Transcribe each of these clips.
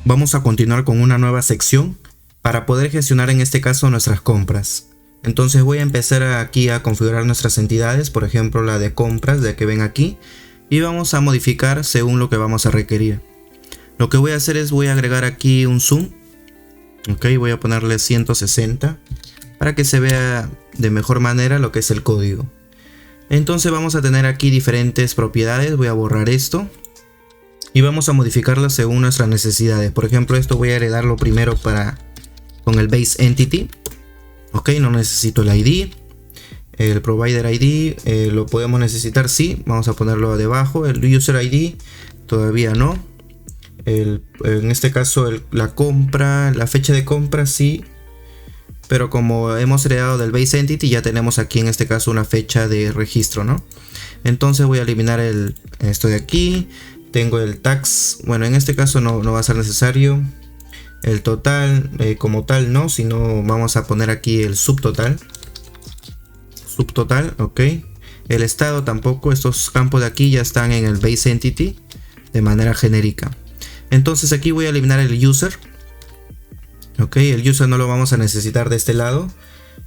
Vamos a continuar con una nueva sección para poder gestionar en este caso nuestras compras. Entonces voy a empezar aquí a configurar nuestras entidades, por ejemplo la de compras, de que ven aquí, y vamos a modificar según lo que vamos a requerir. Lo que voy a hacer es voy a agregar aquí un zoom. Ok, voy a ponerle 160 para que se vea de mejor manera lo que es el código. Entonces vamos a tener aquí diferentes propiedades. Voy a borrar esto y vamos a modificarlas según nuestras necesidades. Por ejemplo, esto voy a heredarlo primero con el base entity. Ok, no necesito el ID. El provider ID lo podemos necesitar, sí. Vamos a ponerlo debajo. El user ID todavía no. En este caso la compra, la fecha de compra sí. Pero como hemos heredado del base entity, ya tenemos aquí en este caso una fecha de registro, ¿no? Entonces voy a eliminar esto de aquí. Tengo el tax. Bueno, en este caso no va a ser necesario. El total como tal no, sino vamos a poner aquí el subtotal. Subtotal, ok. El estado tampoco, estos campos de aquí ya están en el base entity de manera genérica. Entonces aquí voy a eliminar el user. Ok, el user no lo vamos a necesitar de este lado.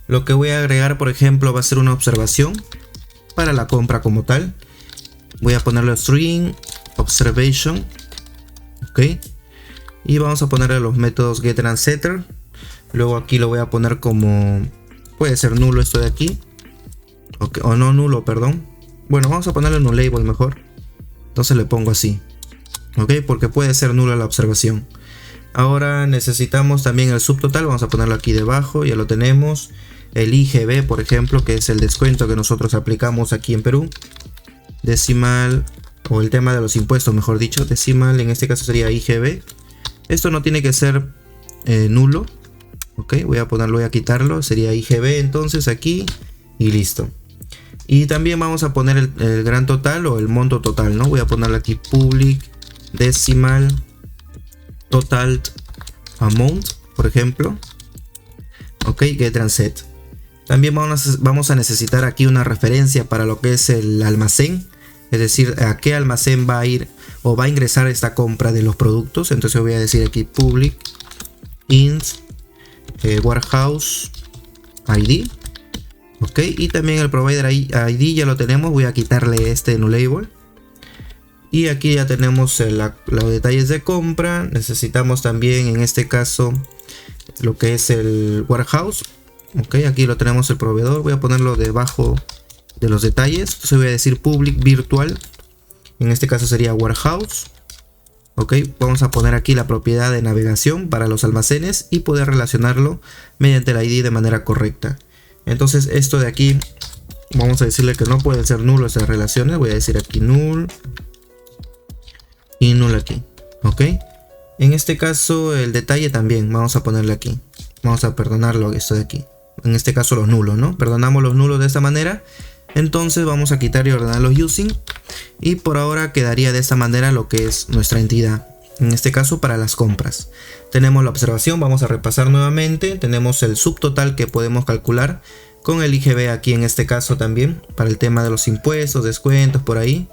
Lo que voy a agregar, por ejemplo, va a ser una observación para la compra como tal. Voy a ponerle string observation. Ok. Y vamos a ponerle los métodos getter and setter. Luego aquí lo voy a poner como... puede ser nulo esto de aquí. Okay, o no nulo, perdón. Bueno, vamos a ponerle null label mejor. Entonces le pongo así. Ok, porque puede ser nula la observación. Ahora necesitamos también el subtotal. Vamos a ponerlo aquí debajo, ya lo tenemos. El IGB, por ejemplo, que es el descuento que nosotros aplicamos aquí en Perú. Decimal, o el tema de los impuestos, mejor dicho. Decimal, en este caso sería IGB. Esto no tiene que ser nulo. Ok, voy a quitarlo. Sería IGB entonces aquí. Y listo. Y también vamos a poner el gran total o el monto total, ¿no? Voy a ponerle aquí public decimal total amount, por ejemplo. Ok, get and set. También vamos a necesitar aquí una referencia para lo que es el almacén. Es decir, a qué almacén va a ir o va a ingresar esta compra de los productos. Entonces voy a decir aquí public int warehouse ID. Ok, y también el provider ID ya lo tenemos. Voy a quitarle este null label. Y aquí ya tenemos los detalles de compra. Necesitamos también en este caso lo que es el warehouse. Ok, aquí lo tenemos el proveedor. Voy a ponerlo debajo de los detalles. Entonces voy a decir public virtual. En este caso sería warehouse. Ok, vamos a poner aquí la propiedad de navegación para los almacenes y poder relacionarlo mediante el ID de manera correcta. Entonces esto de aquí vamos a decirle que no pueden ser nulos esas relaciones. Voy a decir aquí null y null aquí. Ok, en este caso el detalle también vamos a ponerle aquí. Vamos a perdonarlo esto de aquí. En este caso los nulos, ¿no? Perdonamos los nulos de esta manera. Entonces vamos a quitar y ordenar los using. Y por ahora quedaría de esta manera lo que es nuestra entidad. En este caso para las compras. Tenemos la observación, vamos a repasar nuevamente. Tenemos el subtotal que podemos calcular con el IGB aquí en este caso también. Para el tema de los impuestos, descuentos por ahí.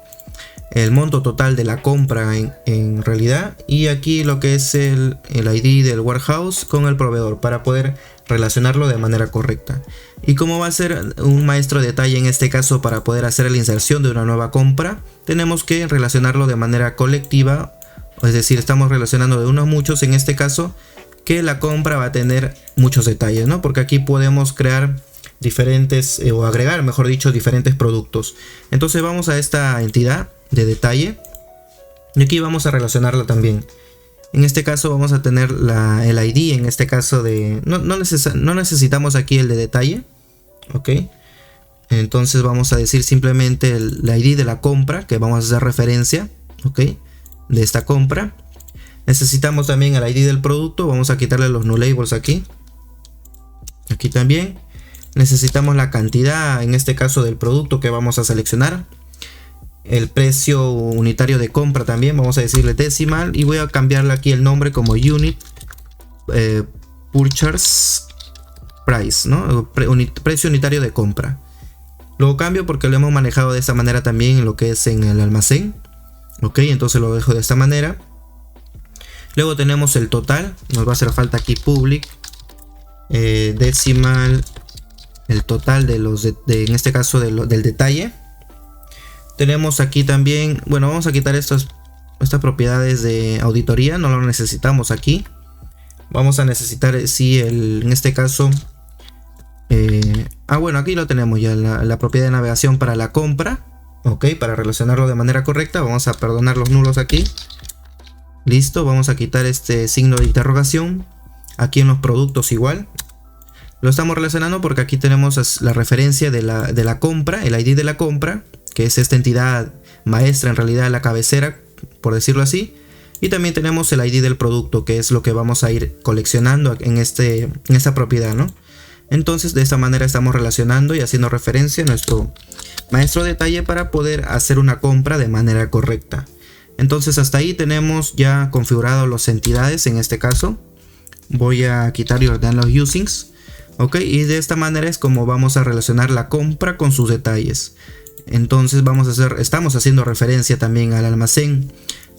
El monto total de la compra en realidad. Y aquí lo que es el ID del warehouse con el proveedor para poder relacionarlo de manera correcta. Y como va a ser un maestro de detalle en este caso para poder hacer la inserción de una nueva compra, tenemos que relacionarlo de manera colectiva. Es decir, estamos relacionando de unos a muchos en este caso, que la compra va a tener muchos detalles, ¿no? Porque aquí podemos crear diferentes o agregar, mejor dicho, diferentes productos. Entonces vamos a esta entidad de detalle y aquí vamos a relacionarla también. En este caso vamos a tener el ID, en este caso de... No necesitamos aquí el de detalle. Ok. Entonces vamos a decir simplemente el ID de la compra, que vamos a hacer referencia. Ok. De esta compra. Necesitamos también el ID del producto. Vamos a quitarle los null labels aquí. Aquí también. Necesitamos la cantidad, en este caso del producto que vamos a seleccionar. El precio unitario de compra también. Vamos a decirle decimal. Y voy a cambiarle aquí el nombre como unit purchase price, ¿no? Precio unitario de compra. Lo cambio porque lo hemos manejado de esta manera también en lo que es en el almacén. Ok, entonces lo dejo de esta manera. Luego tenemos el total, nos va a hacer falta aquí public, decimal, el total de los en este caso del detalle. Tenemos aquí también, bueno, vamos a quitar estas propiedades de auditoría, no lo necesitamos aquí. Vamos a necesitar, sí, en este caso, bueno, aquí lo tenemos ya, la propiedad de navegación para la compra. Ok, para relacionarlo de manera correcta, vamos a perdonar los nulos aquí. Listo, vamos a quitar este signo de interrogación. Aquí en los productos igual. Lo estamos relacionando porque aquí tenemos la referencia de la compra, el ID de la compra, que es esta entidad maestra, en realidad la cabecera, por decirlo así. Y también tenemos el ID del producto, que es lo que vamos a ir coleccionando en esta propiedad, ¿no? Entonces de esta manera estamos relacionando y haciendo referencia a nuestro maestro detalle para poder hacer una compra de manera correcta. Entonces hasta ahí tenemos ya configurado las entidades. En este caso voy a quitar y ordenar los usings. Ok, y de esta manera es como vamos a relacionar la compra con sus detalles. Entonces estamos haciendo referencia también al almacén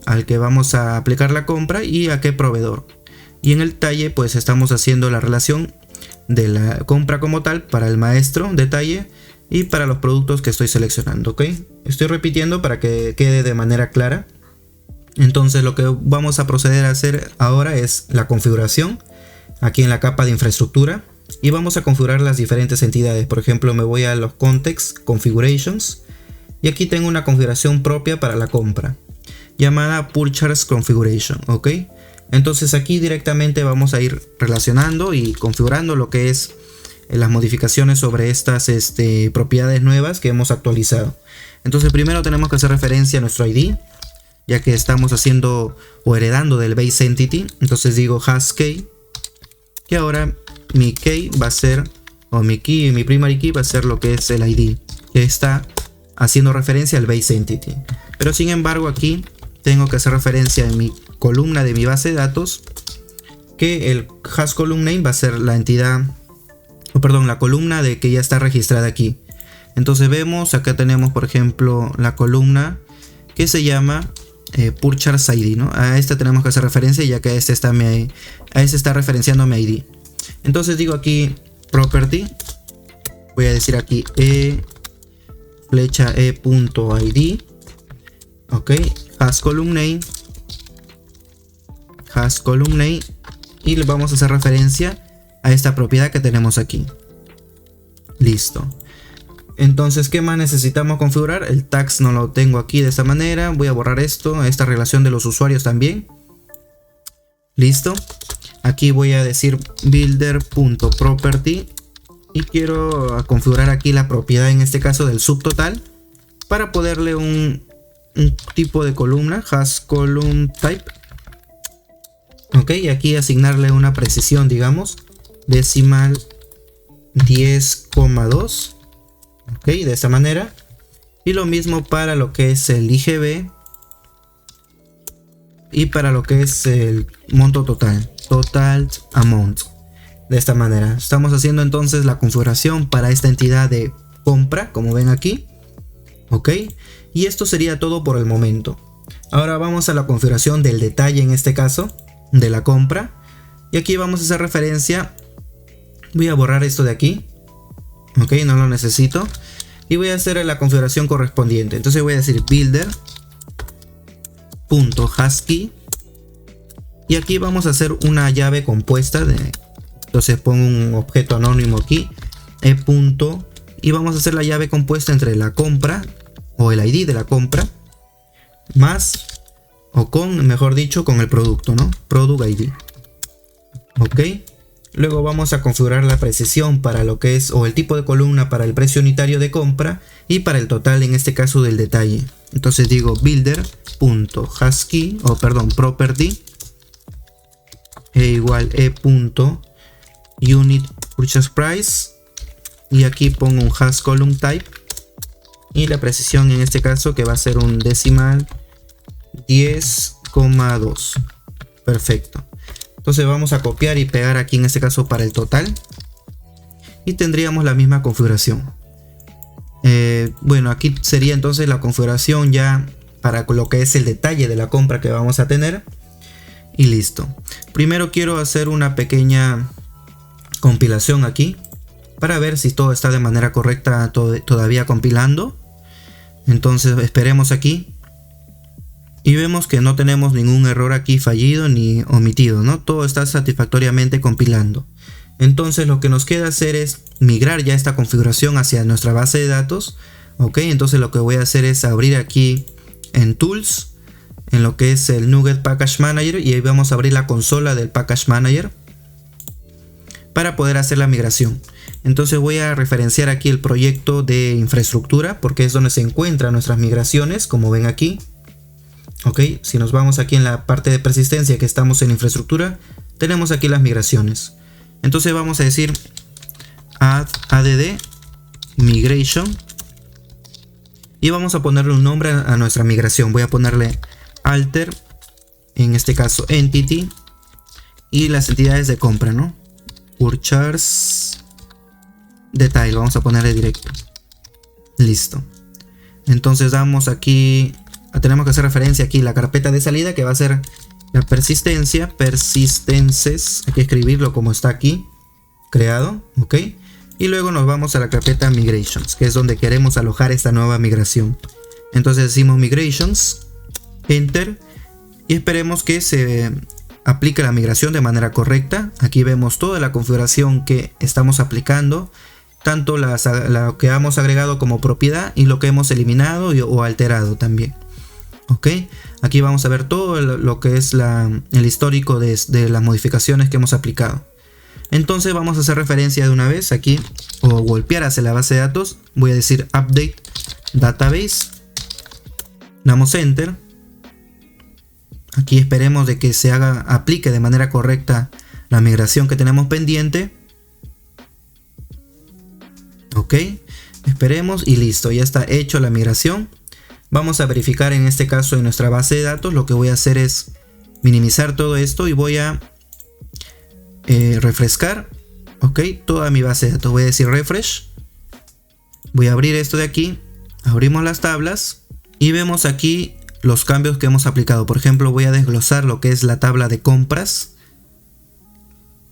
al que vamos a aplicar la compra y a qué proveedor. Y en el detalle pues estamos haciendo la relación de la compra como tal para el maestro detalle y para los productos que estoy seleccionando. Ok, estoy repitiendo para que quede de manera clara. Entonces lo que vamos a proceder a hacer ahora es la configuración aquí en la capa de infraestructura y vamos a configurar las diferentes entidades. Por ejemplo, me voy a los context configurations y aquí tengo una configuración propia para la compra llamada purchase configuration. Ok, entonces aquí directamente vamos a ir relacionando y configurando lo que es las modificaciones sobre estas propiedades nuevas que hemos actualizado. Entonces primero tenemos que hacer referencia a nuestro ID, ya que estamos haciendo o heredando del base entity. Entonces digo hash key, que ahora mi key va a ser, o mi key, mi primary key va a ser lo que es el ID, que está haciendo referencia al base entity. Pero sin embargo aquí tengo que hacer referencia en mi columna de mi base de datos, que el hash column name va a ser la entidad, la columna de que ya está registrada aquí. Entonces vemos, acá tenemos por ejemplo la columna que se llama Purchase ID, ¿no? A esta tenemos que hacer referencia ya que a este está referenciando mi ID. Entonces digo aquí property, voy a decir aquí flecha e.id, ok, hash column name, y le vamos a hacer referencia a esta propiedad que tenemos aquí. Listo. Entonces, ¿qué más necesitamos configurar? El tags no lo tengo aquí de esta manera. Voy a borrar esta relación de los usuarios también. Listo. Aquí voy a decir builder.property y quiero configurar aquí la propiedad, en este caso del subtotal, para poderle un tipo de columna, hash column type. Ok, y aquí asignarle una precisión, digamos, decimal 10,2. Ok, de esta manera. Y lo mismo para lo que es el IGB y para lo que es el monto total, total amount. De esta manera estamos haciendo entonces la configuración para esta entidad de compra, como ven aquí. Ok, y esto sería todo por el momento. Ahora vamos a la configuración del detalle, en este caso de la compra, y aquí vamos a hacer referencia. Voy a borrar esto de aquí. Ok, no lo necesito. Y voy a hacer la configuración correspondiente. Entonces voy a decir builder.hashKey. Y aquí vamos a hacer una llave compuesta entonces pongo un objeto anónimo aquí. Y vamos a hacer la llave compuesta entre la compra, o el ID de la compra, más, o con, mejor dicho, con el producto, ¿no? Product ID. Ok. Luego vamos a configurar la precisión para lo que es, o el tipo de columna para el precio unitario de compra y para el total, en este caso del detalle. Entonces digo builder.hashKey, property, igual e.unit purchase price, y aquí pongo un hash column type y la precisión en este caso que va a ser un decimal 10,2. Perfecto. Entonces vamos a copiar y pegar aquí en este caso para el total y tendríamos la misma configuración. Bueno, aquí sería entonces la configuración ya para lo que es el detalle de la compra que vamos a tener. y listo. Primero quiero hacer una pequeña compilación aquí para ver si todo está de manera correcta todavía compilando. Entonces esperemos aquí y vemos que no tenemos ningún error aquí fallido ni omitido, ¿no? Todo está satisfactoriamente compilando. Entonces lo que nos queda hacer es migrar ya esta configuración hacia nuestra base de datos. Ok, entonces lo que voy a hacer es abrir aquí en Tools, en lo que es el NuGet Package Manager, y ahí vamos a abrir la consola del Package Manager para poder hacer la migración. Entonces voy a referenciar aquí el proyecto de infraestructura porque es donde se encuentran nuestras migraciones, como ven aquí. Ok, si nos vamos aquí en la parte de persistencia que estamos en infraestructura, tenemos aquí las migraciones. Entonces vamos a decir add migration y vamos a ponerle un nombre a nuestra migración. Voy a ponerle alter, en este caso entity, y las entidades de compra, ¿no? Purchase detail, vamos a ponerle directo. Listo. Entonces damos aquí, tenemos que hacer referencia aquí la carpeta de salida que va a ser la persistencia, persistences, hay que escribirlo como está aquí, creado, ok. Y luego nos vamos a la carpeta migrations, que es donde queremos alojar esta nueva migración. Entonces decimos migrations, enter, y esperemos que se aplique la migración de manera correcta. Aquí vemos toda la configuración que estamos aplicando, tanto lo que hemos agregado como propiedad y lo que hemos eliminado o alterado también. Ok, aquí vamos a ver todo lo que es el histórico de las modificaciones que hemos aplicado. Entonces vamos a hacer referencia de una vez aquí, o golpear hacia la base de datos. Voy a decir update database, damos enter. Aquí esperemos de que se aplique de manera correcta la migración que tenemos pendiente. Ok, esperemos y listo, ya está hecho la migración. Vamos a verificar en este caso en nuestra base de datos. Lo que voy a hacer es minimizar todo esto y voy a refrescar, ok, toda mi base de datos. Voy a decir refresh, voy a abrir esto de aquí, abrimos las tablas y vemos aquí los cambios que hemos aplicado. Por ejemplo, voy a desglosar lo que es la tabla de compras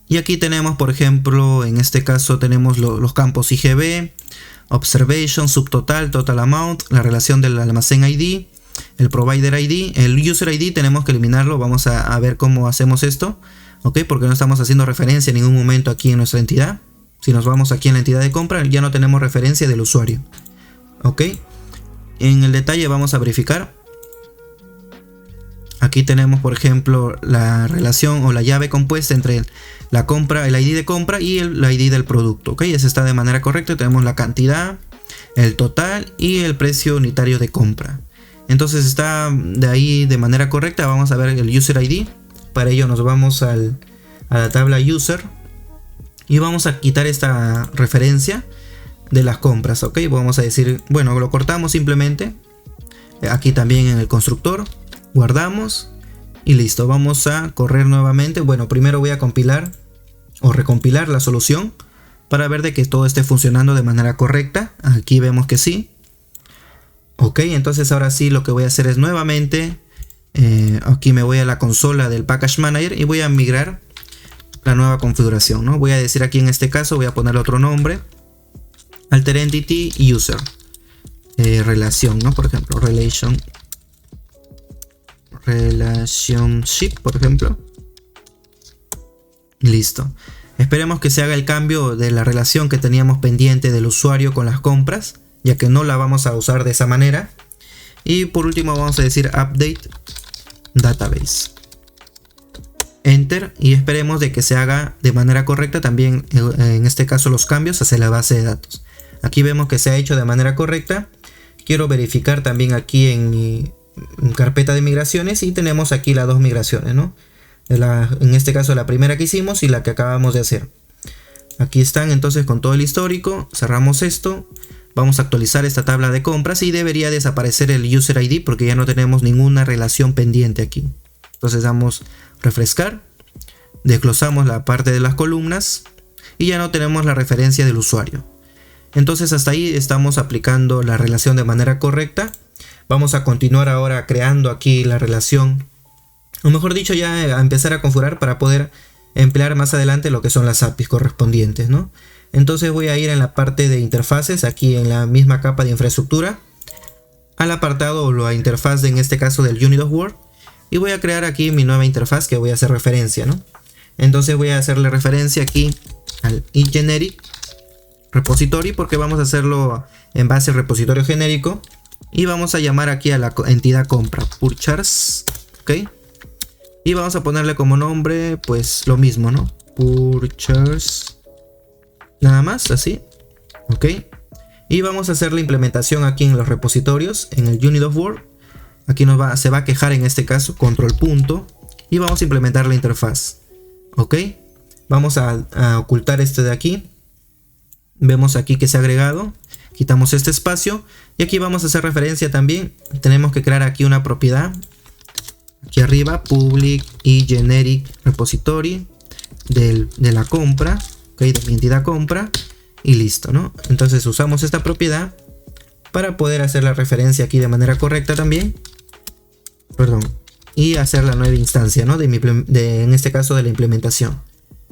y aquí tenemos, por ejemplo, en este caso tenemos los campos IGB, observation, subtotal, total amount, la relación del almacén ID, el provider ID, el user ID tenemos que eliminarlo. Vamos a ver cómo hacemos esto. Ok, porque no estamos haciendo referencia en ningún momento aquí en nuestra entidad. Si nos vamos aquí en la entidad de compra, ya no tenemos referencia del usuario. Ok, en el detalle vamos a verificar. Aquí tenemos, por ejemplo, la relación o la llave compuesta entre la compra, el ID de compra y el ID del producto. Ok, ese está de manera correcta. Tenemos la cantidad, el total y el precio unitario de compra. Entonces está de ahí de manera correcta. Vamos a ver el user ID. Para ello nos vamos a la tabla user y vamos a quitar esta referencia de las compras. Ok, vamos a decir, bueno, lo cortamos simplemente. Aquí también en el constructor guardamos y listo. Vamos a correr nuevamente. Bueno, primero voy a compilar o recompilar la solución para ver de que todo esté funcionando de manera correcta. Aquí vemos que sí. Ok, entonces ahora sí lo que voy a hacer es nuevamente aquí me voy a la consola del Package Manager y voy a migrar la nueva configuración, ¿no? Voy a decir aquí en este caso, voy a ponerle otro nombre, alter entity user, relación, ¿no? Por ejemplo, relationship, por ejemplo. Listo. Esperemos que se haga el cambio de la relación que teníamos pendiente del usuario con las compras, ya que no la vamos a usar de esa manera. Y por último vamos a decir update database, enter, y esperemos de que se haga de manera correcta también en este caso los cambios hacia la base de datos. Aquí vemos que se ha hecho de manera correcta. Quiero verificar también aquí en mi carpeta de migraciones y tenemos aquí las dos migraciones, ¿no? En este caso la primera que hicimos y la que acabamos de hacer. Aquí están entonces con todo el histórico. Cerramos esto. Vamos a actualizar esta tabla de compras y debería desaparecer el user ID porque ya no tenemos ninguna relación pendiente aquí. Entonces damos refrescar, desglosamos la parte de las columnas y ya no tenemos la referencia del usuario. Entonces hasta ahí estamos aplicando la relación de manera correcta. Vamos a continuar ahora creando aquí la relación o mejor dicho, ya a empezar a configurar para poder emplear más adelante lo que son las APIs correspondientes, ¿no? Entonces voy a ir en la parte de interfaces, aquí en la misma capa de infraestructura, al apartado o la interfaz en este caso del Unit of Word, y voy a crear aquí mi nueva interfaz que voy a hacer referencia, ¿no? Entonces voy a hacerle referencia aquí al generic repository, porque vamos a hacerlo en base al repositorio genérico, y vamos a llamar aquí a la entidad compra purchase, ¿ok? Y vamos a ponerle como nombre pues lo mismo, ¿no? Purchase, nada más, así, ¿ok? Y vamos a hacer la implementación aquí en los repositorios, en el Unit of Word. Aquí se va a quejar en este caso, control punto, y vamos a implementar la interfaz, ¿ok? Vamos a ocultar este de aquí. Vemos aquí que se ha agregado, quitamos este espacio, y aquí vamos a hacer referencia también. Tenemos que crear aquí una propiedad, aquí arriba, public y generic repository de la compra, ¿ok? De mi entidad compra, y listo, ¿no? Entonces usamos esta propiedad para poder hacer la referencia aquí de manera correcta también, perdón, y hacer la nueva instancia, ¿no? En este caso de la implementación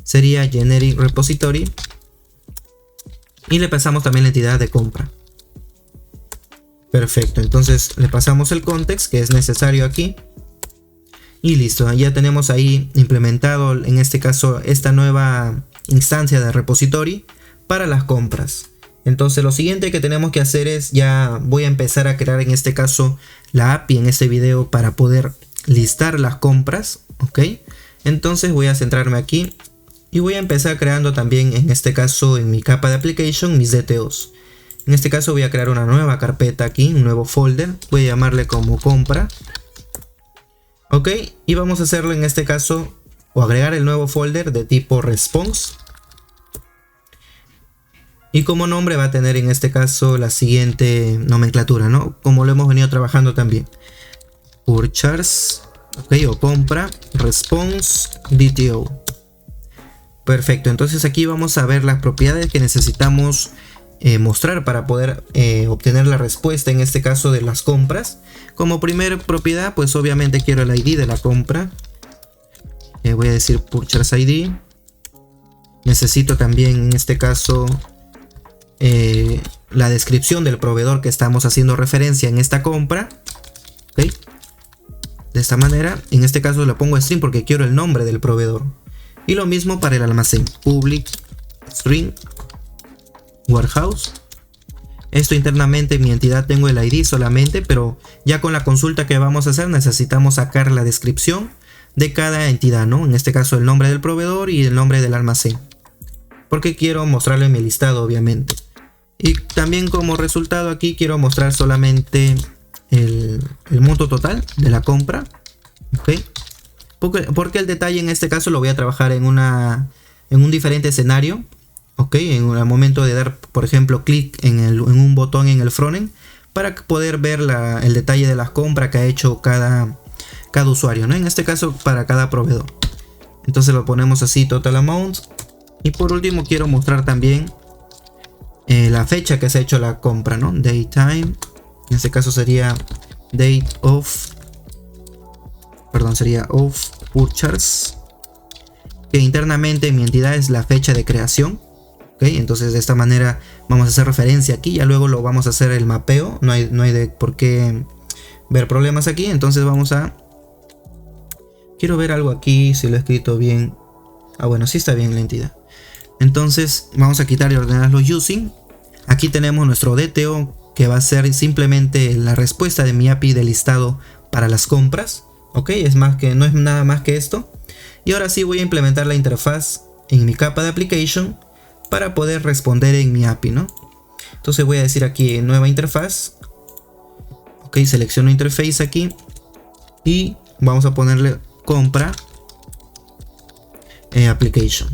sería generic repository, y le pasamos también la entidad de compra. Perfecto, entonces le pasamos el context que es necesario aquí, y listo, ya tenemos ahí implementado en este caso esta nueva instancia de repository para las compras. Entonces lo siguiente que tenemos que hacer es, ya voy a empezar a crear en este caso la API en este video para poder listar las compras, ¿ok? Entonces voy a centrarme aquí y voy a empezar creando también en este caso en mi capa de application mis DTOs. En este caso voy a crear una nueva carpeta aquí, un nuevo folder, voy a llamarle como compra, ¿ok? Y vamos a hacerlo en este caso, o agregar el nuevo folder de tipo response. Y como nombre va a tener en este caso la siguiente nomenclatura, ¿no? Como lo hemos venido trabajando también. Purchase, ok, o compra, response, DTO. Perfecto, entonces aquí vamos a ver las propiedades que necesitamos mostrar para poder obtener la respuesta en este caso de las compras. Como primera propiedad, pues obviamente quiero el ID de la compra. Voy a decir Purchase ID. Necesito también en este caso la descripción del proveedor que estamos haciendo referencia en esta compra, ¿ok? De esta manera, en este caso le pongo string porque quiero el nombre del proveedor. Y lo mismo para el almacén, public string warehouse. Esto internamente en mi entidad tengo el ID solamente, pero ya con la consulta que vamos a hacer necesitamos sacar la descripción de cada entidad, ¿no? En este caso el nombre del proveedor y el nombre del almacén, porque quiero mostrarle mi listado obviamente. Y también como resultado aquí quiero mostrar solamente el monto total de la compra, ¿ok? Porque el detalle en este caso lo voy a trabajar en un diferente escenario, ¿ok? En el momento de dar, por ejemplo, clic en un botón en el frontend para poder ver el detalle de las compras que ha hecho cada usuario, ¿no? En este caso para cada proveedor. Entonces lo ponemos así, total amount. Y por último quiero mostrar también la fecha que se ha hecho la compra, ¿no? Date time. En este caso sería date of, perdón, sería of purchase, que internamente en mi entidad es la fecha de creación, ¿ok? Entonces de esta manera vamos a hacer referencia aquí, ya luego lo vamos a hacer el mapeo, no hay de por qué ver problemas aquí. Entonces quiero ver algo aquí, si lo he escrito bien. Ah, bueno, sí está bien la entidad. Entonces vamos a quitar y ordenar los using. Aquí tenemos nuestro DTO, que va a ser simplemente la respuesta de mi API de listado para las compras, ok, no es nada más que esto. Y ahora sí voy a implementar la interfaz en mi capa de application para poder responder en mi API, ¿no? Entonces voy a decir aquí nueva interfaz, ok, selecciono interface aquí y vamos a ponerle compra application,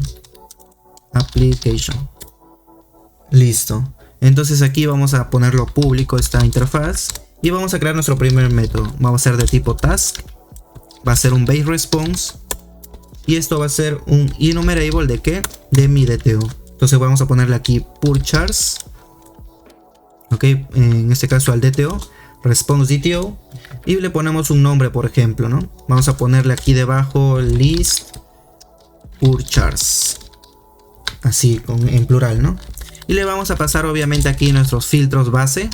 listo. Entonces aquí vamos a ponerlo público esta interfaz y vamos a crear nuestro primer método. Vamos a ser de tipo task, va a ser un base response y esto va a ser un enumerable de qué, de mi DTO. Entonces vamos a ponerle aquí purchase, ok, en este caso al DTO, response DTO y le ponemos un nombre, por ejemplo, ¿no? Vamos a ponerle aquí debajo list purchase, así en plural, ¿no? Y le vamos a pasar obviamente aquí nuestros filtros base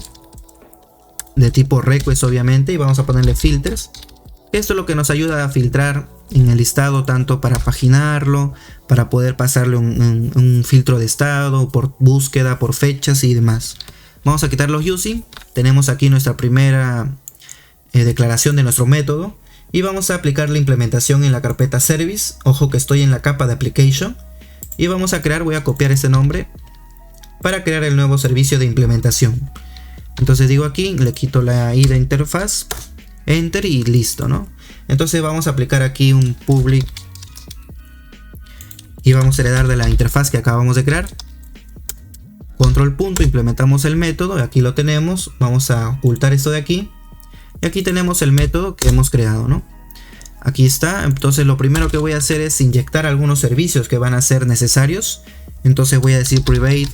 de tipo request, obviamente, y vamos a ponerle filters. Esto es lo que nos ayuda a filtrar en el listado, tanto para paginarlo, para poder pasarle un filtro de estado, por búsqueda, por fechas y demás. Vamos a quitar los using. Tenemos aquí nuestra primera declaración de nuestro método. Y vamos a aplicar la implementación en la carpeta service. Ojo que estoy en la capa de application. Y vamos a crear, voy a copiar este nombre para crear el nuevo servicio de implementación. Entonces digo aquí, le quito la i de interfaz, enter y listo, ¿no? Entonces vamos a aplicar aquí un public y vamos a heredar de la interfaz que acabamos de crear. Control punto, implementamos el método, aquí lo tenemos. Vamos a ocultar esto de aquí y aquí tenemos el método que hemos creado, ¿no? Aquí está. Entonces lo primero que voy a hacer es inyectar algunos servicios que van a ser necesarios. Entonces voy a decir private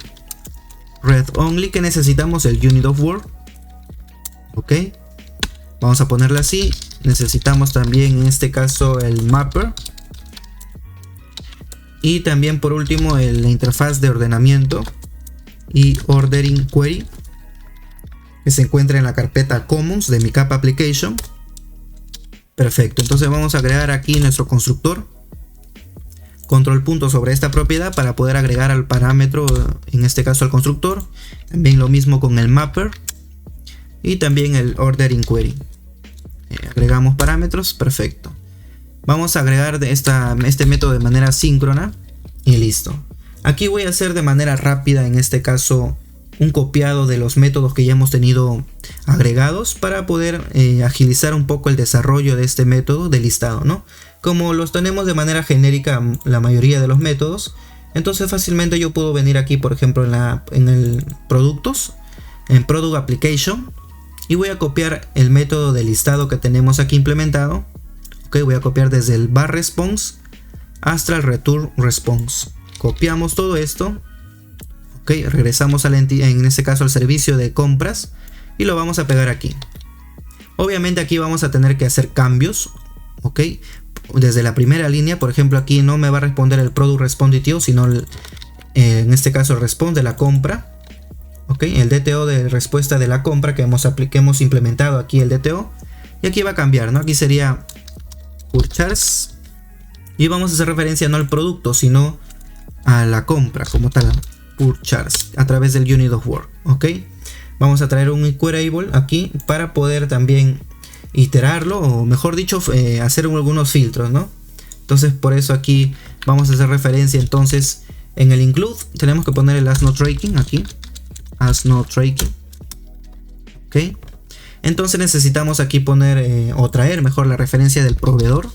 read only, que necesitamos el unit of work. Ok, vamos a ponerle así. Necesitamos también en este caso el mapper y también por último la interfaz de ordenamiento y ordering query, que se encuentra en la carpeta commons de mi capa application. Perfecto, entonces vamos a agregar aquí nuestro constructor. Control punto sobre esta propiedad para poder agregar al parámetro, en este caso al constructor. También lo mismo con el mapper y también el ordering query. Agregamos parámetros, perfecto. Vamos a agregar este método de manera síncrona y listo. Aquí voy a hacer de manera rápida, en este caso, un copiado de los métodos que ya hemos tenido agregados para poder agilizar un poco el desarrollo de este método de listado, ¿no? Como los tenemos de manera genérica la mayoría de los métodos, entonces fácilmente yo puedo venir aquí, por ejemplo, en el productos, en product application, y voy a copiar el método de listado que tenemos aquí implementado. Ok, voy a copiar desde el var response hasta el return response. Copiamos todo esto. Ok, regresamos en este caso al servicio de compras y lo vamos a pegar aquí. Obviamente aquí vamos a tener que hacer cambios. Ok, desde la primera línea, por ejemplo, aquí no me va a responder el product response DTO, sino en este caso el response de la compra. Ok, el DTO de respuesta de la compra que hemos implementado aquí, el DTO. Y aquí va a cambiar, ¿no? Aquí sería purchase. Y vamos a hacer referencia no al producto, sino a la compra como tal. Purchase a través del unit of work. Ok, vamos a traer un queryable aquí para poder también iterarlo, o mejor dicho, hacer algunos filtros, ¿no? Entonces por eso aquí vamos a hacer referencia. Entonces en el include tenemos que poner el as not tracking aquí. As not tracking. Ok, entonces necesitamos aquí poner o traer mejor la referencia del proveedor.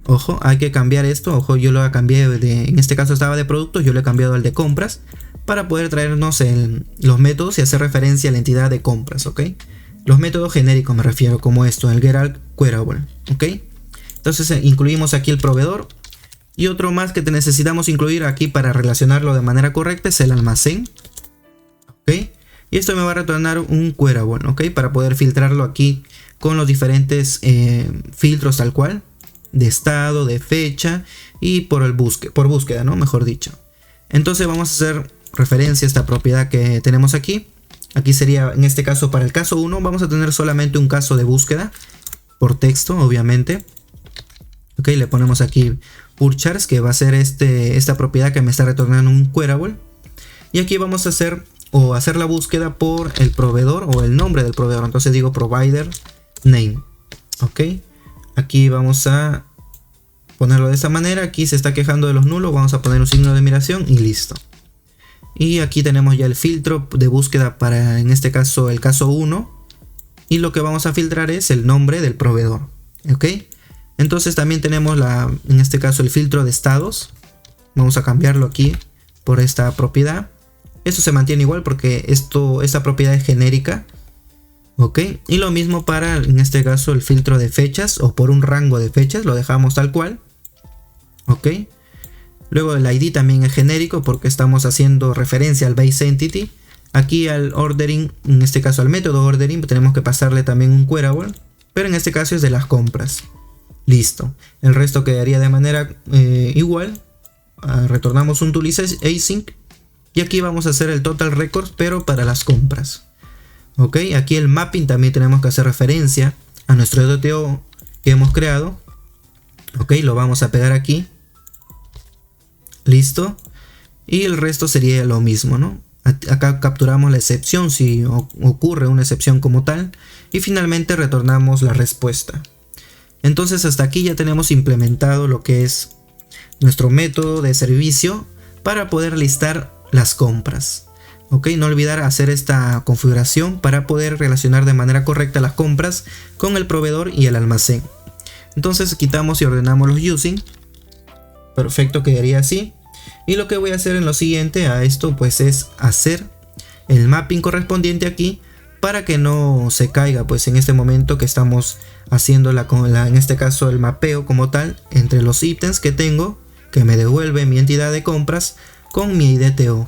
Ojo, hay que cambiar esto. Ojo, yo lo cambié en este caso estaba de productos, yo lo he cambiado al de compras para poder traernos los métodos y hacer referencia a la entidad de compras. Ok, los métodos genéricos me refiero, como esto, el get queryable. Ok, entonces incluimos aquí el proveedor. Y otro más que necesitamos incluir aquí para relacionarlo de manera correcta es el almacén. Ok, y esto me va a retornar un queryable, ok, para poder filtrarlo aquí con los diferentes filtros tal cual, de estado, de fecha y por búsqueda, ¿no? Mejor dicho. Entonces vamos a hacer referencia a esta propiedad que tenemos aquí. Aquí sería, en este caso, para el caso 1, vamos a tener solamente un caso de búsqueda por texto, obviamente. Ok, le ponemos aquí purchase, que va a ser esta propiedad que me está retornando un queryable. Y aquí vamos a hacer la búsqueda por el proveedor o el nombre del proveedor. Entonces digo provider name. Ok, aquí vamos a ponerlo de esta manera. Aquí se está quejando de los nulos, vamos a poner un signo de admiración y listo. Y aquí tenemos ya el filtro de búsqueda para, en este caso, el caso 1. Y lo que vamos a filtrar es el nombre del proveedor. Ok, entonces también tenemos en este caso el filtro de estados. Vamos a cambiarlo aquí por esta propiedad. Esto se mantiene igual porque esta propiedad es genérica. Ok, y lo mismo para, en este caso, el filtro de fechas o por un rango de fechas, lo dejamos tal cual. Ok, luego el ID también es genérico porque estamos haciendo referencia al base entity. Aquí al ordering, en este caso al método ordering, tenemos que pasarle también un queryable, pero en este caso es de las compras. Listo. El resto quedaría de manera igual. Retornamos un tool async y aquí vamos a hacer el total record, pero para las compras. Ok, aquí el mapping también tenemos que hacer referencia a nuestro DTO que hemos creado. Ok, lo vamos a pegar aquí. Listo. Y el resto sería lo mismo, ¿no? Acá capturamos la excepción si ocurre una excepción como tal. Y finalmente retornamos la respuesta. Entonces hasta aquí ya tenemos implementado lo que es nuestro método de servicio para poder listar las compras. Ok, no olvidar hacer esta configuración para poder relacionar de manera correcta las compras con el proveedor y el almacén. Entonces quitamos y ordenamos los using. Perfecto, quedaría así. Y lo que voy a hacer en lo siguiente a esto pues es hacer el mapping correspondiente aquí para que no se caiga pues en este momento que estamos haciendo en este caso el mapeo como tal entre los ítems que tengo que me devuelve mi entidad de compras con mi IDTO,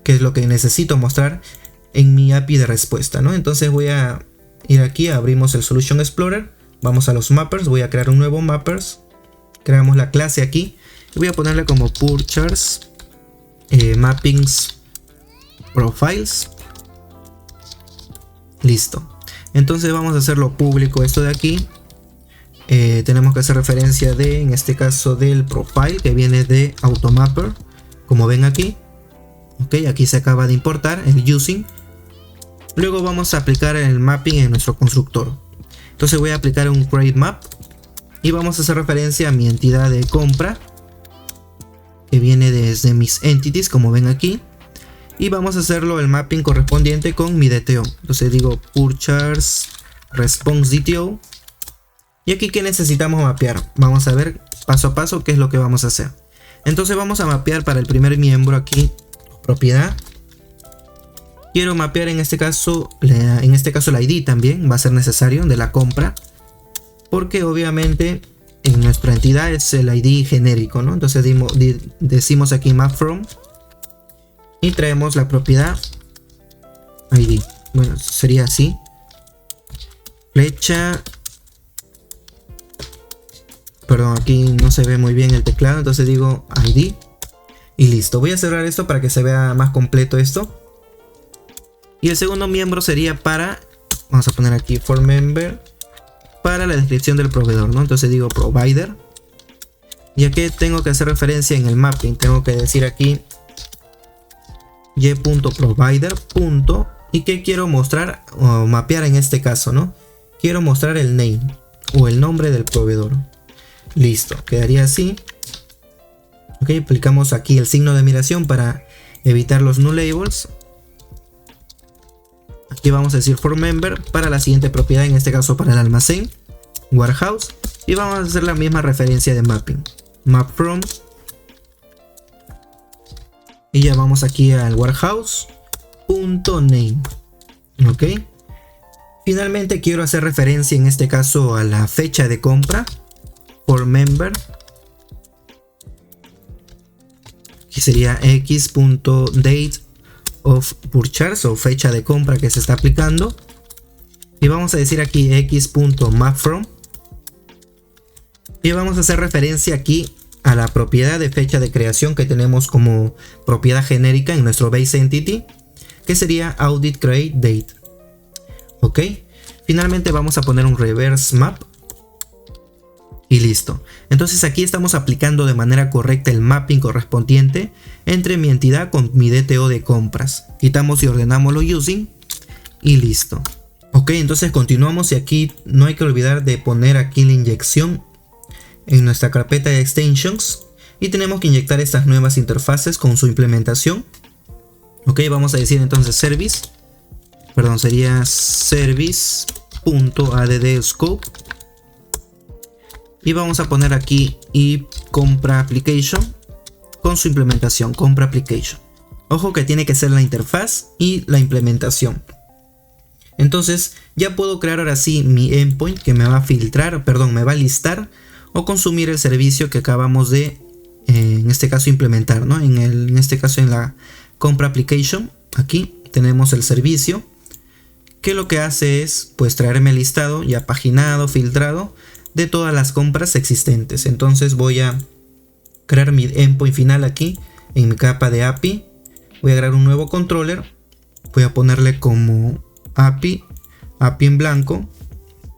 que es lo que necesito mostrar en mi API de respuesta, ¿no? Entonces voy a ir aquí, abrimos el Solution Explorer, vamos a los mappers, voy a crear un nuevo mappers, creamos la clase aquí y voy a ponerle como purchase mappings profiles. Listo. Entonces vamos a hacerlo público esto de aquí. Tenemos que hacer referencia en este caso del profile que viene de automapper, como ven aquí. Ok, aquí se acaba de importar el using. Luego vamos a aplicar el mapping en nuestro constructor. Entonces voy a aplicar un create map y vamos a hacer referencia a mi entidad de compra que viene desde mis entities, como ven aquí. Y vamos a hacerlo el mapping correspondiente con mi DTO. Entonces digo purchase response DTO. Y aquí que necesitamos mapear. Vamos a ver paso a paso qué es lo que vamos a hacer. Entonces vamos a mapear para el primer miembro aquí propiedad. Quiero mapear en este caso la ID también va a ser necesario de la compra, porque obviamente en nuestra entidad es el ID genérico, ¿no? Entonces decimos aquí map from y traemos la propiedad ID. Bueno, sería así. Flecha. Perdón, aquí no se ve muy bien el teclado, entonces digo ID y listo. Voy a cerrar esto para que se vea más completo esto. Y el segundo miembro sería vamos a poner aquí for member, para la descripción del proveedor, ¿no? Entonces digo provider. Y aquí tengo que hacer referencia en el mapping. Tengo que decir aquí y.provider. ¿Y qué quiero mostrar o mapear en este caso, no? Quiero mostrar el name o el nombre del proveedor. Listo, quedaría así. Ok, aplicamos aquí el signo de admiración para evitar los null labels. Aquí vamos a decir for member para la siguiente propiedad, en este caso para el almacén, warehouse. Y vamos a hacer la misma referencia de mapping, map from. Y ya vamos aquí al warehouse.name. Ok. Finalmente quiero hacer referencia en este caso a la fecha de compra. For member, que sería x.date of purchase o fecha de compra que se está aplicando, y vamos a decir aquí x.mapFrom y vamos a hacer referencia aquí a la propiedad de fecha de creación que tenemos como propiedad genérica en nuestro base entity, que sería audit create date. Ok, finalmente vamos a poner un reverse map. Y listo. Entonces aquí estamos aplicando de manera correcta el mapping correspondiente entre mi entidad con mi DTO de compras. Quitamos y ordenamos los using y listo. Ok, entonces continuamos y aquí no hay que olvidar de poner aquí la inyección en nuestra carpeta de extensions y tenemos que inyectar estas nuevas interfaces con su implementación. Ok, vamos a decir entonces sería service.add scope. Y vamos a poner aquí y compra application con su implementación, compra application. Ojo que tiene que ser la interfaz y la implementación. Entonces ya puedo crear ahora sí mi endpoint que me va a filtrar, me va a listar o consumir el servicio que acabamos de, en este caso, implementar, ¿no? En este caso en la compra application, aquí tenemos el servicio, que lo que hace es pues traerme el listado ya paginado, filtrado de todas las compras existentes. Entonces voy a crear mi endpoint final aquí en mi capa de API. Voy a crear un nuevo controller, voy a ponerle como API en blanco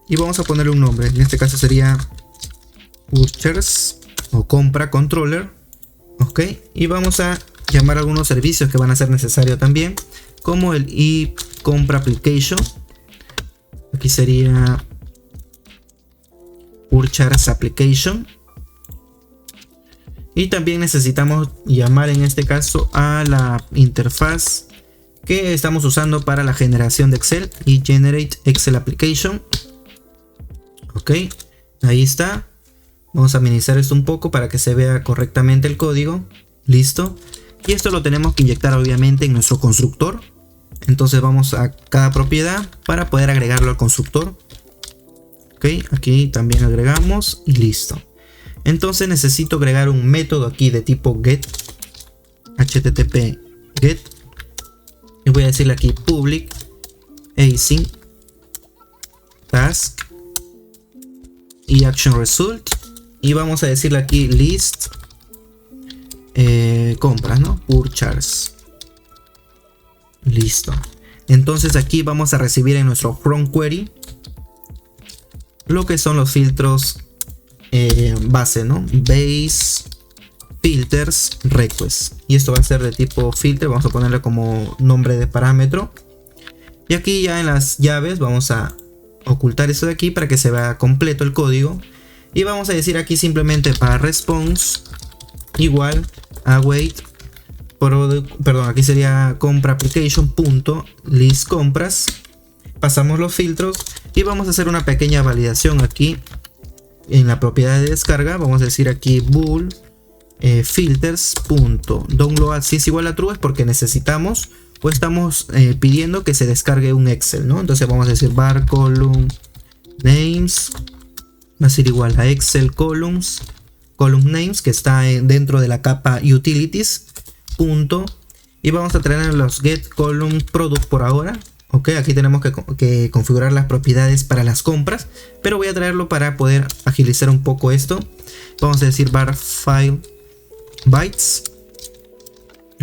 y vamos a ponerle un nombre. En este caso sería Purchase o compra controller. Ok, y vamos a llamar algunos servicios que van a ser necesarios también, como el compra application. Aquí sería Purchase application. Y también necesitamos llamar en este caso a la interfaz que estamos usando para la generación de Excel, y generate Excel application. Ok, ahí está. Vamos a minimizar esto un poco para que se vea correctamente el código. Listo. Y esto lo tenemos que inyectar obviamente en nuestro constructor. Entonces vamos a cada propiedad para poder agregarlo al constructor. Ok, aquí también agregamos y listo. Entonces necesito agregar un método aquí de tipo get, http get, y voy a decirle aquí public async task y action result, y vamos a decirle aquí list compras, ¿no? Purchase. Listo. Entonces aquí vamos a recibir en nuestro front query lo que son los filtros base, ¿no? Base filters request, y esto va a ser de tipo filter. Vamos a ponerle como nombre de parámetro, y aquí ya en las llaves vamos a ocultar esto de aquí para que se vea completo el código, y vamos a decir aquí simplemente para response igual await perdón, aquí sería compra application punto list compras. Pasamos los filtros y vamos a hacer una pequeña validación aquí en la propiedad de descarga. Vamos a decir aquí bool filters.download si es igual a true, es porque necesitamos o estamos pidiendo que se descargue un Excel, ¿no? Entonces vamos a decir var column names va a ser igual a Excel column names, que está dentro de la capa utilities punto, y vamos a traer los get column product por ahora. Ok, aquí tenemos que configurar las propiedades para las compras, pero voy a traerlo para poder agilizar un poco esto. Vamos a decir var file bytes.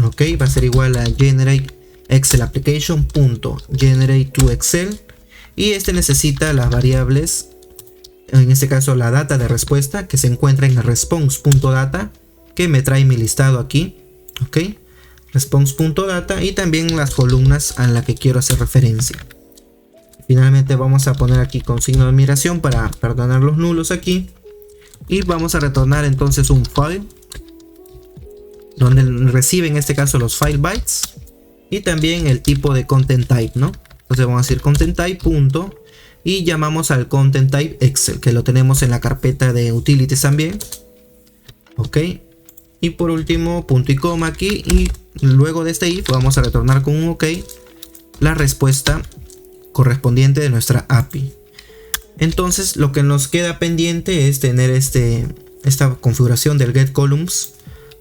Ok, va a ser igual a generate excel application punto generate to excel, y este necesita las variables, en este caso la data de respuesta que se encuentra en el response.data, que me trae mi listado aquí. Ok, response.data, y también las columnas a las que quiero hacer referencia. Finalmente vamos a poner aquí con signo de admiración para perdonar los nulos aquí, y vamos a retornar entonces un file donde recibe en este caso los file bytes y también el tipo de content type, ¿no? Entonces vamos a decir content type punto, y llamamos al content type Excel, que lo tenemos en la carpeta de utilities también. Ok, y por último punto y coma aquí, y luego de este if vamos a retornar con un ok la respuesta correspondiente de nuestra API. Entonces lo que nos queda pendiente es tener esta configuración del get columns.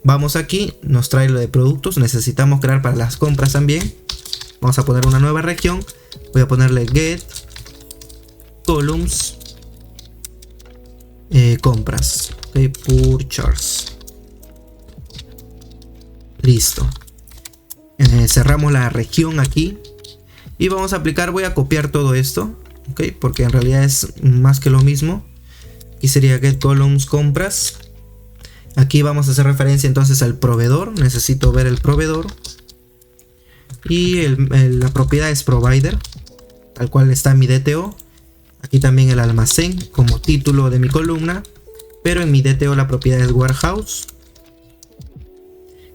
Vamos aquí, nos trae lo de productos, necesitamos crear para las compras también. Vamos a poner una nueva región, voy a ponerle get columns compras, okay, purchase. Listo. Cerramos la región aquí y vamos a aplicar, voy a copiar todo esto, ok, porque en realidad es más que lo mismo. Aquí sería get columns compras. Aquí vamos a hacer referencia entonces al proveedor, necesito ver el proveedor, y la propiedad es provider, tal cual está en mi DTO. Aquí también el almacén como título de mi columna, pero en mi DTO la propiedad es warehouse.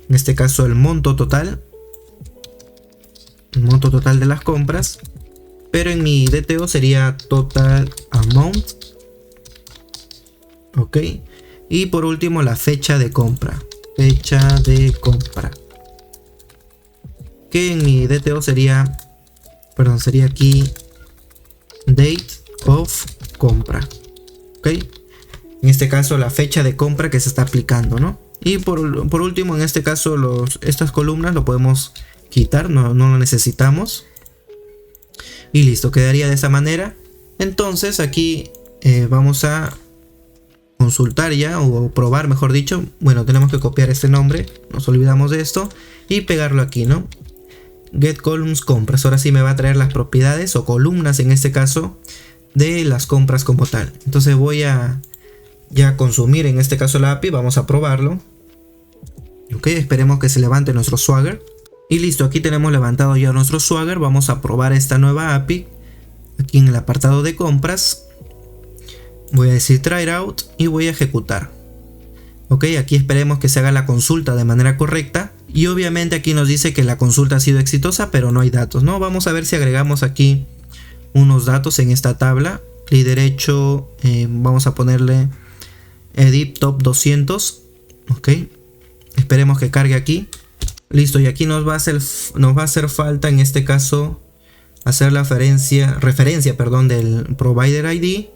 En este caso el monto total de las compras, pero en mi DTO sería total amount. Ok, y por último la fecha de compra, que en mi DTO sería aquí date of compra. Ok, en este caso la fecha de compra que se está aplicando, ¿no? Y por último, en este caso estas columnas lo podemos quitar, no lo necesitamos. Y listo, quedaría de esa manera. Entonces aquí vamos a consultar ya, o probar mejor dicho. Bueno, tenemos que copiar este nombre, nos olvidamos de esto, y pegarlo aquí, ¿no? Get columns compras. Ahora sí me va a traer las propiedades o columnas en este caso de las compras como tal. Entonces voy a ya consumir en este caso la API, vamos a probarlo. Ok, esperemos que se levante nuestro Swagger. Y listo, aquí tenemos levantado ya nuestro Swagger. Vamos a probar esta nueva API. Aquí en el apartado de compras voy a decir try out y voy a ejecutar. Ok, aquí esperemos que se haga la consulta de manera correcta. Y obviamente aquí nos dice que la consulta ha sido exitosa, pero no hay datos, ¿no? Vamos a ver si agregamos aquí unos datos en esta tabla. Clic derecho, vamos a ponerle edit top 200. Ok, esperemos que cargue aquí. Listo, y aquí nos va a hacer falta en este caso hacer la referencia del provider ID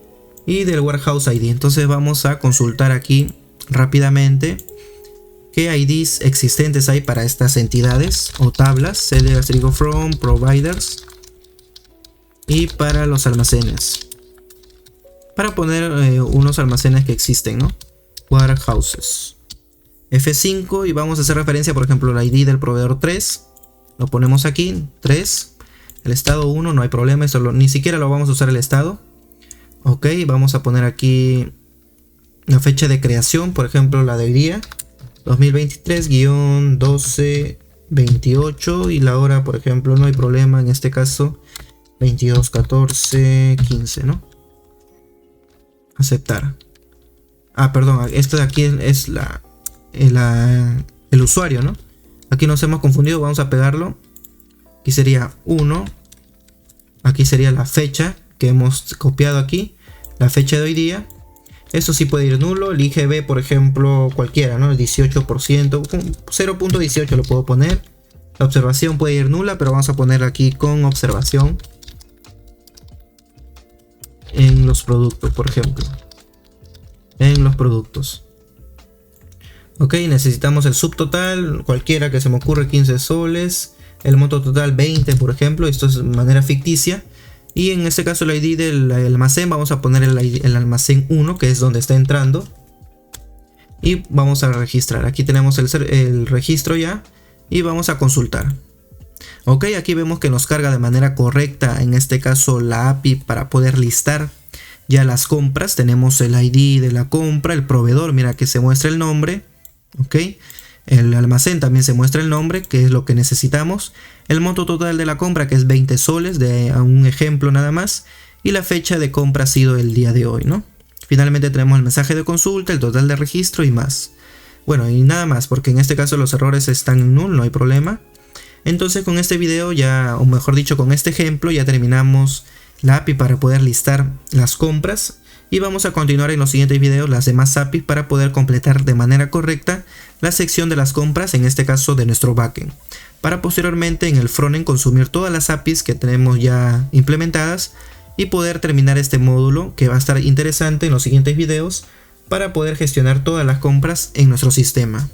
y del warehouse ID. Entonces vamos a consultar aquí rápidamente qué IDs existentes hay para estas entidades o tablas. Seller from providers y para los almacenes, para poner unos almacenes que existen, ¿no? Warehouses. F5 y vamos a hacer referencia, por ejemplo, al ID del proveedor 3. Lo ponemos aquí, 3. El estado 1, no hay problema, esto ni siquiera lo vamos a usar el estado. Ok, vamos a poner aquí la fecha de creación, por ejemplo, la del día 2023-12-28 y la hora, por ejemplo, no hay problema, en este caso 22-14-15, ¿no? Aceptar. Ah, perdón, esto de aquí es el usuario, ¿no? Aquí nos hemos confundido, vamos a pegarlo. Aquí sería 1. Aquí sería la fecha que hemos copiado aquí, la fecha de hoy día. Esto sí puede ir nulo. El IGB, por ejemplo, cualquiera, ¿no? El 18%, 0.18 lo puedo poner. La observación puede ir nula, pero vamos a poner aquí con observación en los productos, por ejemplo. En los productos. Ok, necesitamos el subtotal, cualquiera que se me ocurre, 15 soles. El monto total 20, por ejemplo. Esto es de manera ficticia. Y en este caso el ID del almacén, vamos a poner el almacén 1, que es donde está entrando. Y vamos a registrar. Aquí tenemos el registro ya. Y vamos a consultar. Ok, aquí vemos que nos carga de manera correcta, en este caso la API, para poder listar ya las compras. Tenemos el ID de la compra, el proveedor, mira que se muestra el nombre. Ok, el almacén también se muestra el nombre, que es lo que necesitamos. El monto total de la compra, que es 20 soles, de un ejemplo nada más. Y la fecha de compra ha sido el día de hoy, ¿no? Finalmente tenemos el mensaje de consulta, el total de registro y más. Bueno, y nada más, porque en este caso los errores están en null, no hay problema. Entonces con este video ya, o mejor dicho con este ejemplo, ya terminamos la API para poder listar las compras. Y vamos a continuar en los siguientes videos las demás APIs para poder completar de manera correcta la sección de las compras, en este caso de nuestro backend. Para posteriormente en el frontend consumir todas las APIs que tenemos ya implementadas y poder terminar este módulo, que va a estar interesante en los siguientes videos, para poder gestionar todas las compras en nuestro sistema.